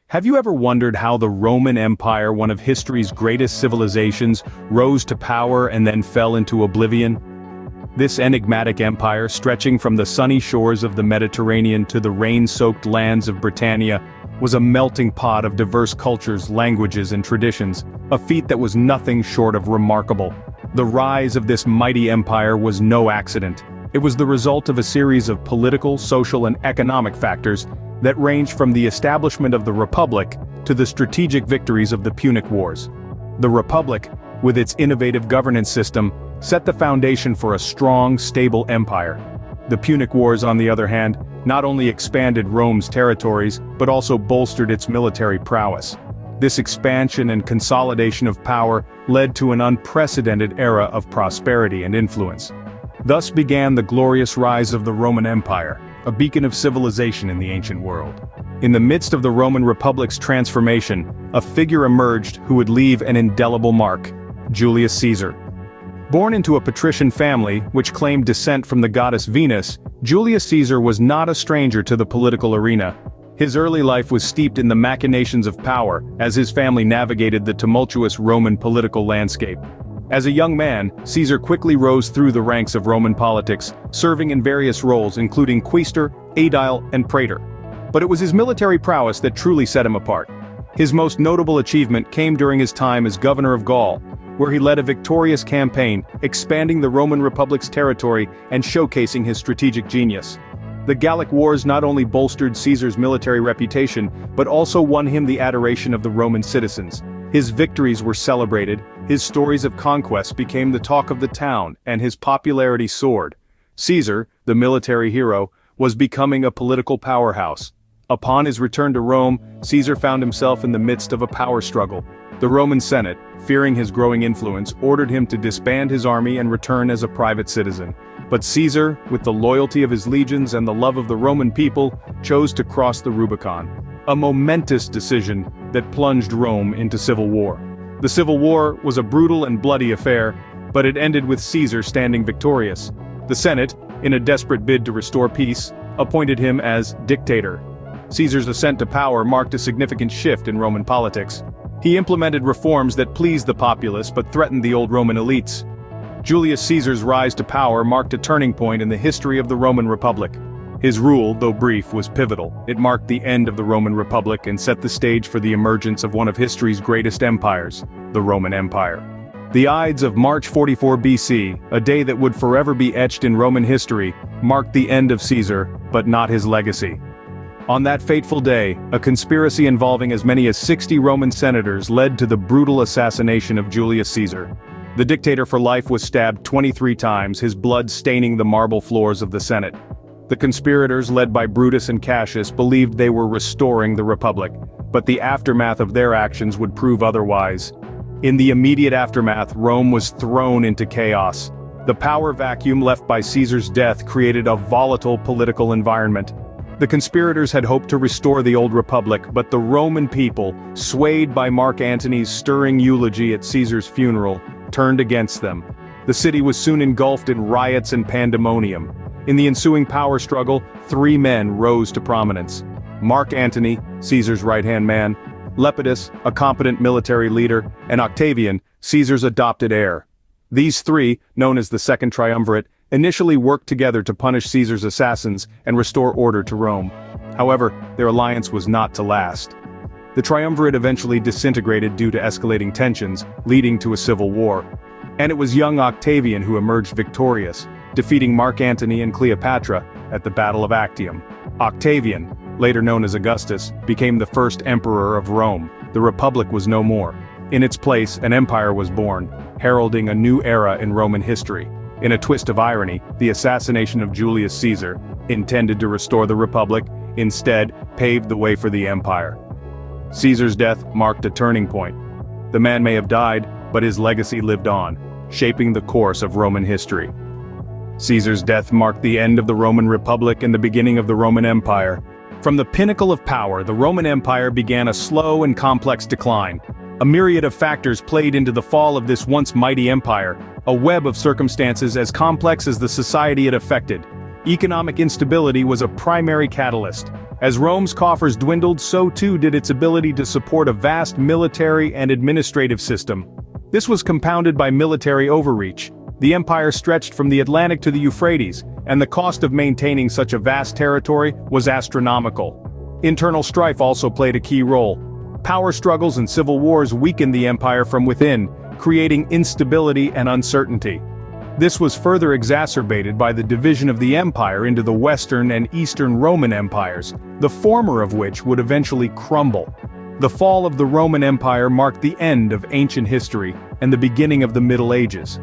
Have you ever wondered how the Roman Empire, one of history's greatest civilizations, rose to power and then fell into oblivion? This enigmatic empire, stretching from the sunny shores of the Mediterranean to the rain-soaked lands of Britannia, was a melting pot of diverse cultures, languages, and traditions, a feat that was nothing short of remarkable. The rise of this mighty empire was no accident. It was the result of a series of political, social, and economic factors that ranged from the establishment of the Republic to the strategic victories of the Punic Wars. The Republic, with its innovative governance system, set the foundation for a strong, stable empire. The Punic Wars, on the other hand, not only expanded Rome's territories, but also bolstered its military prowess. This expansion and consolidation of power led to an unprecedented era of prosperity and influence. Thus began the glorious rise of the Roman Empire, a beacon of civilization in the ancient world. In the midst of the Roman Republic's transformation, a figure emerged who would leave an indelible mark: Julius Caesar. Born into a patrician family, which claimed descent from the goddess Venus, Julius Caesar was not a stranger to the political arena. His early life was steeped in the machinations of power, as his family navigated the tumultuous Roman political landscape. As a young man, Caesar quickly rose through the ranks of Roman politics, serving in various roles including quaestor, aedile, and praetor. But it was his military prowess that truly set him apart. His most notable achievement came during his time as governor of Gaul, where he led a victorious campaign, expanding the Roman Republic's territory and showcasing his strategic genius. The Gallic Wars not only bolstered Caesar's military reputation, but also won him the adoration of the Roman citizens. His victories were celebrated, his stories of conquest became the talk of the town, and his popularity soared. Caesar, the military hero, was becoming a political powerhouse. Upon his return to Rome, Caesar found himself in the midst of a power struggle. The Roman Senate, fearing his growing influence, ordered him to disband his army and return as a private citizen. But Caesar, with the loyalty of his legions and the love of the Roman people, chose to cross the Rubicon. A momentous decision that plunged Rome into civil war. The Civil War was a brutal and bloody affair, but it ended with Caesar standing victorious. The Senate, in a desperate bid to restore peace, appointed him as dictator. Caesar's ascent to power marked a significant shift in Roman politics. He implemented reforms that pleased the populace but threatened the old Roman elites. Julius Caesar's rise to power marked a turning point in the history of the Roman Republic. His rule, though brief, was pivotal. It marked the end of the Roman Republic and set the stage for the emergence of one of history's greatest empires, the Roman Empire. The Ides of March 44 BC, a day that would forever be etched in Roman history, marked the end of Caesar, but not his legacy. On that fateful day, a conspiracy involving as many as 60 Roman senators led to the brutal assassination of Julius Caesar. The dictator for life was stabbed 23 times, his blood staining the marble floors of the Senate. The conspirators, led by Brutus and Cassius, believed they were restoring the Republic, but the aftermath of their actions would prove otherwise. In the immediate aftermath, Rome was thrown into chaos. The power vacuum left by Caesar's death created a volatile political environment. The conspirators had hoped to restore the old republic, but the Roman people, swayed by Mark Antony's stirring eulogy at Caesar's funeral, turned against them. The city was soon engulfed in riots and pandemonium. In the ensuing power struggle, three men rose to prominence: Mark Antony, Caesar's right-hand man; Lepidus, a competent military leader; and Octavian, Caesar's adopted heir. These three, known as the Second Triumvirate, initially worked together to punish Caesar's assassins and restore order to Rome. However, their alliance was not to last. The Triumvirate eventually disintegrated due to escalating tensions, leading to a civil war. And it was young Octavian who emerged victorious, defeating Mark Antony and Cleopatra at the Battle of Actium. Octavian, later known as Augustus, became the first emperor of Rome. The Republic was no more. In its place, an empire was born, heralding a new era in Roman history. In a twist of irony, the assassination of Julius Caesar, intended to restore the Republic, instead paved the way for the empire. Caesar's death marked a turning point. The man may have died, but his legacy lived on, shaping the course of Roman history. Caesar's death marked the end of the Roman Republic and the beginning of the Roman Empire. From the pinnacle of power, the Roman Empire began a slow and complex decline. A myriad of factors played into the fall of this once mighty empire, a web of circumstances as complex as the society it affected. Economic instability was a primary catalyst. As Rome's coffers dwindled, so too did its ability to support a vast military and administrative system. This was compounded by military overreach. The empire stretched from the Atlantic to the Euphrates, and the cost of maintaining such a vast territory was astronomical. Internal strife also played a key role. Power struggles and civil wars weakened the empire from within, creating instability and uncertainty. This was further exacerbated by the division of the empire into the Western and Eastern Roman empires, the former of which would eventually crumble. The fall of the Roman Empire marked the end of ancient history and the beginning of the Middle Ages.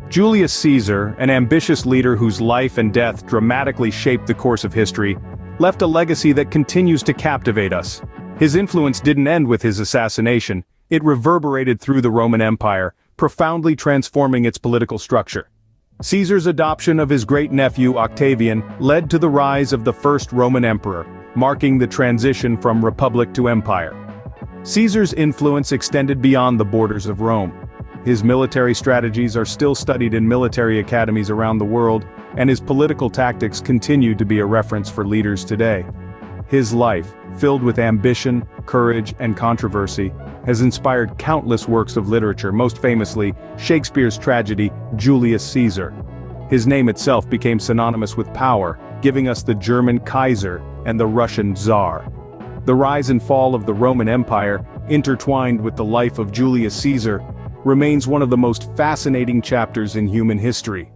Julius Caesar, an ambitious leader whose life and death dramatically shaped the course of history, left a legacy that continues to captivate us. His influence didn't end with his assassination, it reverberated through the Roman Empire, profoundly transforming its political structure. Caesar's adoption of his great-nephew Octavian led to the rise of the first Roman emperor, marking the transition from republic to empire. Caesar's influence extended beyond the borders of Rome. His military strategies are still studied in military academies around the world, and his political tactics continue to be a reference for leaders today. His life, filled with ambition, courage, and controversy, has inspired countless works of literature, most famously, Shakespeare's tragedy, Julius Caesar. His name itself became synonymous with power, giving us the German Kaiser and the Russian Tsar. The rise and fall of the Roman Empire, intertwined with the life of Julius Caesar, remains one of the most fascinating chapters in human history.